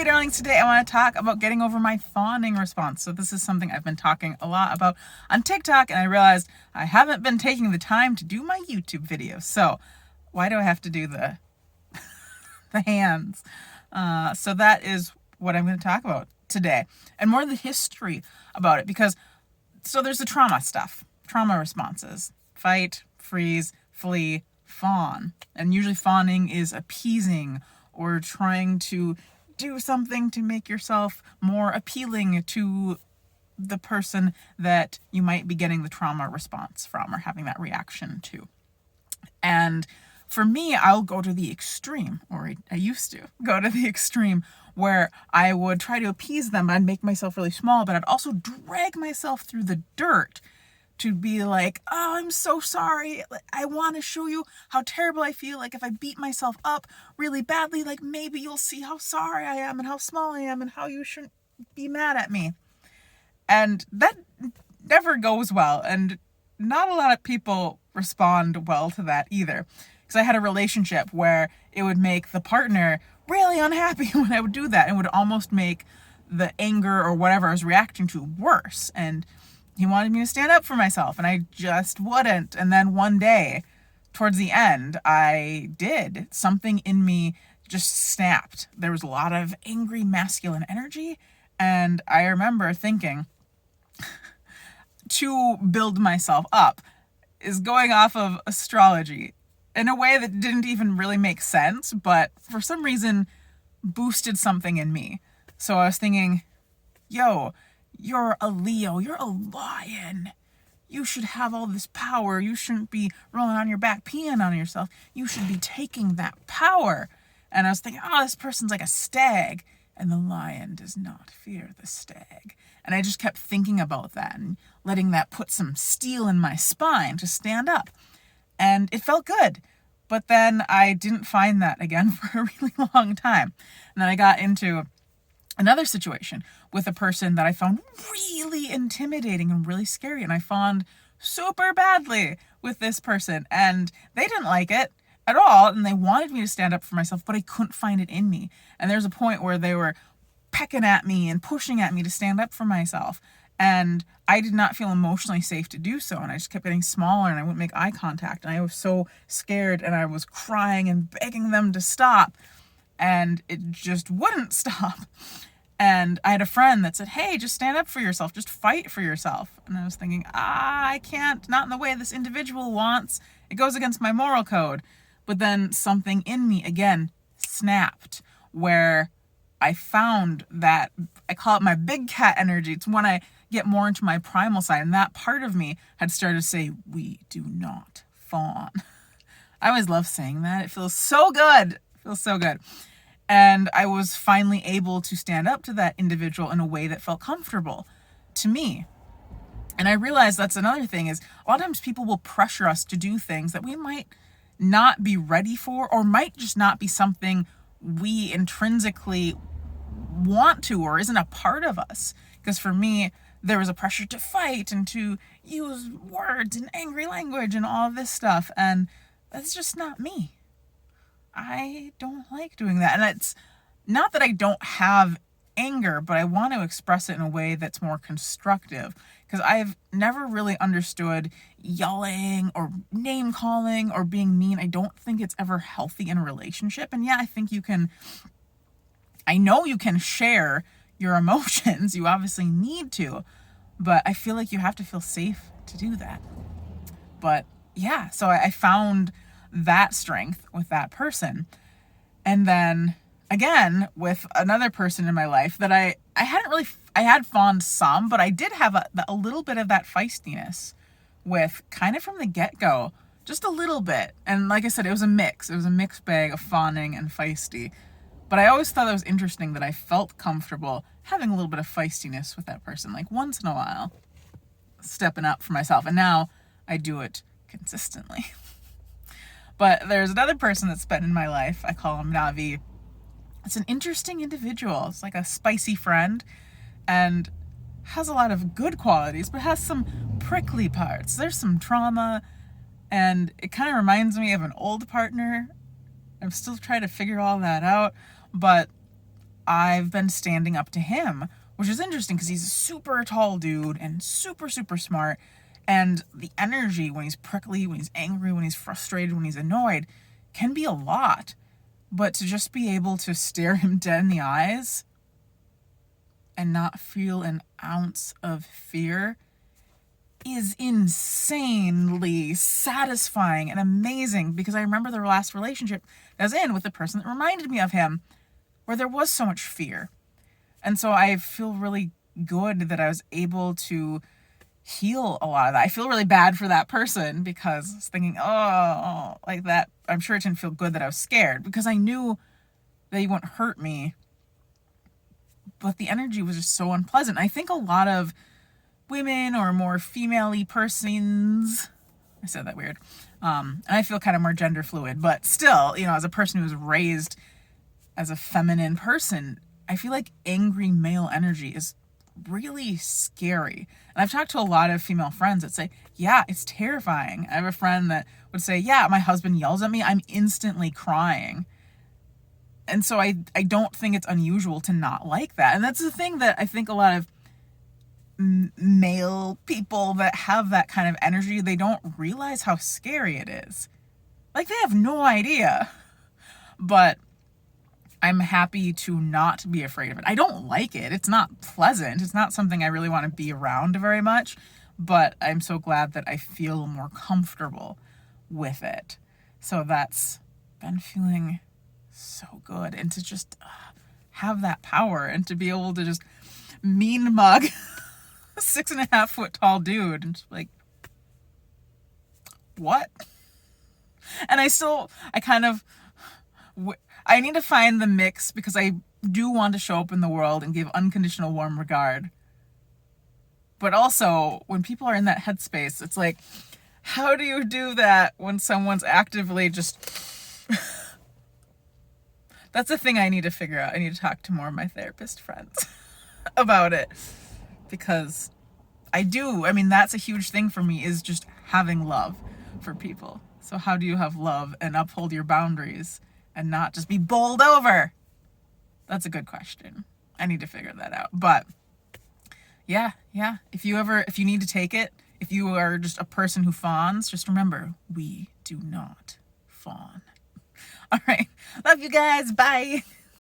Hey darlings, today I want to talk about getting over my fawning response. So this is something I've been talking a lot about on TikTok, and I realized I haven't been taking the time to do my YouTube videos. So why do I have to do the hands? So that is what I'm going to talk about today, and more the history about it, because so there's the trauma stuff, trauma responses: fight, freeze, flee, fawn. And usually fawning is appeasing or trying to do something to make yourself more appealing to the person that you might be getting the trauma response from or having that reaction to. And for me, I'll go to the extreme, or I used to go to the extreme, where I would try to appease them. I'd make myself really small, but I'd also drag myself through the dirt to be like, oh, I'm so sorry. I want to show you how terrible I feel. Like if I beat myself up really badly, like maybe you'll see how sorry I am and how small I am and how you shouldn't be mad at me. And that never goes well. And not a lot of people respond well to that either. Because I had a relationship where it would make the partner really unhappy when I would do that, and would almost make the anger or whatever I was reacting to worse. And he wanted me to stand up for myself, and I just wouldn't. And then one day, towards the end, I did. Something in me just snapped. There was a lot of angry masculine energy, and I remember thinking, to build myself up is going off of astrology in a way that didn't even really make sense, but for some reason boosted something in me. So I was thinking, yo, you're a Leo, you're a lion. You should have all this power. You shouldn't be rolling on your back, peeing on yourself. You should be taking that power. And I was thinking, oh, this person's like a stag, and the lion does not fear the stag. And I just kept thinking about that and letting that put some steel in my spine to stand up. And it felt good. But then I didn't find that again for a really long time. And then I got into another situation with a person that I found really intimidating and really scary. And I fawned super badly with this person. And they didn't like it at all. And they wanted me to stand up for myself, but I couldn't find it in me. And there's a point where they were pecking at me and pushing at me to stand up for myself. And I did not feel emotionally safe to do so. And I just kept getting smaller, and I wouldn't make eye contact. And I was so scared, and I was crying and begging them to stop. And it just wouldn't stop. And I had a friend that said, hey, just stand up for yourself. Just fight for yourself. And I was thinking, I can't, not in the way this individual wants. It goes against my moral code. But then something in me, again, snapped, where I found that, I call it my big cat energy. It's when I get more into my primal side. And that part of me had started to say, we do not fawn. I always love saying that. It feels so good. It feels so good. And I was finally able to stand up to that individual in a way that felt comfortable to me. And I realized that's another thing, is a lot of times people will pressure us to do things that we might not be ready for, or might just not be something we intrinsically want to, or isn't a part of us. Because for me, there was a pressure to fight and to use words and angry language and all of this stuff. And that's just not me. I don't like doing that. And it's not that I don't have anger, but I want to express it in a way that's more constructive. Because I've never really understood yelling or name calling or being mean. I don't think it's ever healthy in a relationship. And yeah, I know you can share your emotions. You obviously need to, but I feel like you have to feel safe to do that. But yeah, so I found that strength with that person. And then again, with another person in my life that I had fawned some, but I did have a little bit of that feistiness with, kind of from the get-go, just a little bit. And like I said, it was a mixed bag of fawning and feisty. But I always thought it was interesting that I felt comfortable having a little bit of feistiness with that person, like once in a while, stepping up for myself. And now I do it consistently. But there's another person that's been in my life. I call him Navi. It's an interesting individual. It's like a spicy friend, and has a lot of good qualities, but has some prickly parts. There's some trauma, and it kind of reminds me of an old partner. I'm still trying to figure all that out, but I've been standing up to him, which is interesting because he's a super tall dude and super, super smart. And the energy when he's prickly, when he's angry, when he's frustrated, when he's annoyed can be a lot. But to just be able to stare him dead in the eyes and not feel an ounce of fear is insanely satisfying and amazing, because I remember the last relationship I was in with the person that reminded me of him, where there was so much fear. And so I feel really good that I was able to heal a lot of that. I feel really bad for that person because I was thinking, oh, like that. I'm sure it didn't feel good that I was scared, because I knew that he wouldn't hurt me. But the energy was just so unpleasant. I think a lot of women or more female-y persons, I said that weird, and I feel kind of more gender fluid, but still, as a person who was raised as a feminine person, I feel like angry male energy is really scary. And I've talked to a lot of female friends that say, yeah, it's terrifying. I have a friend that would say, yeah, my husband yells at me, I'm instantly crying. And so I don't think it's unusual to not like that. And that's the thing that I think a lot of male people that have that kind of energy, they don't realize how scary it is. Like, they have no idea. But I'm happy to not be afraid of it. I don't like it. It's not pleasant. It's not something I really want to be around very much. But I'm so glad that I feel more comfortable with it. So that's been feeling so good. And to just have that power and to be able to just mean mug a 6.5 foot tall dude and just like, what? And I need to find the mix, because I do want to show up in the world and give unconditional warm regard. But also, when people are in that headspace, it's like, how do you do that when someone's actively just... That's a thing I need to figure out. I need to talk to more of my therapist friends about it. Because that's a huge thing for me, is just having love for people. So how do you have love and uphold your boundaries and not just be bowled over? That's a good question. I need to figure that out. But yeah. If you need to take it, if you are just a person who fawns, just remember, we do not fawn. All right. Love you guys. Bye.